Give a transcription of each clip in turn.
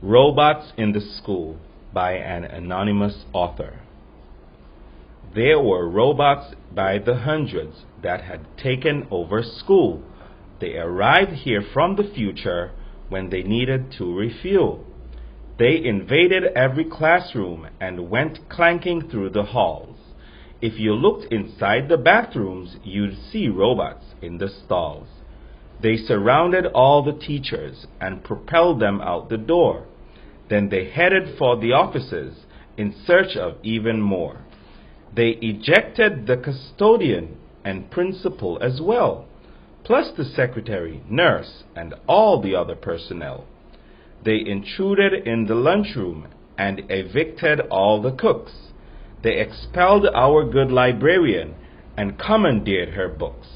Robots in the School by an anonymous author. There were robots by the hundreds that had taken over school. They arrived here from the future when they needed to refuel. They invaded every classroom and went clanking through the halls. If you looked inside the bathrooms, you'd see robots in the stalls. They surrounded all the teachers and propelled them out the door. Then they headed for the offices in search of even more. They ejected the custodian and principal as well, plus the secretary, nurse, and all the other personnel. They intruded in the lunchroom and evicted all the cooks. They expelled our good librarian and commandeered her books.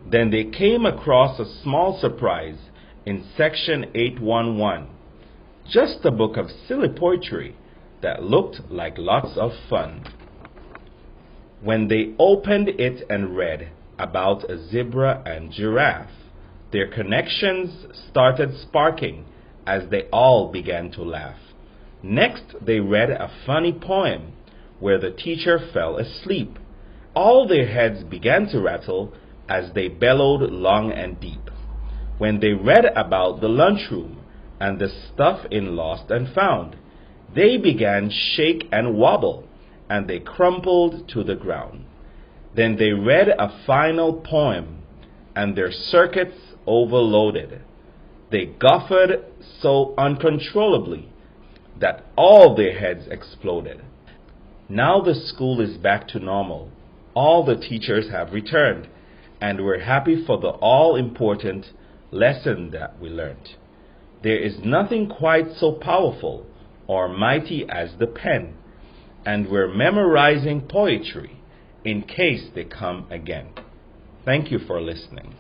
Then they came across a small surprise in section 811. Just a book of silly poetry that looked like lots of fun. When they opened it and read about a zebra and giraffe, their connections started sparking as they all began to laugh. Next, they read a funny poem where the teacher fell asleep. All their heads began to rattle as they bellowed long and deep. When they read about the lunchroom and the stuff in Lost and Found, they began shake and wobble, and they crumpled to the ground. Then they read a final poem, and their circuits overloaded. They guffawed so uncontrollably that all their heads exploded. Now the school is back to normal. All the teachers have returned, and we're happy for the all-important lesson that we learned. There is nothing quite so powerful or mighty as the pen, and we're memorizing poetry in case they come again. Thank you for listening.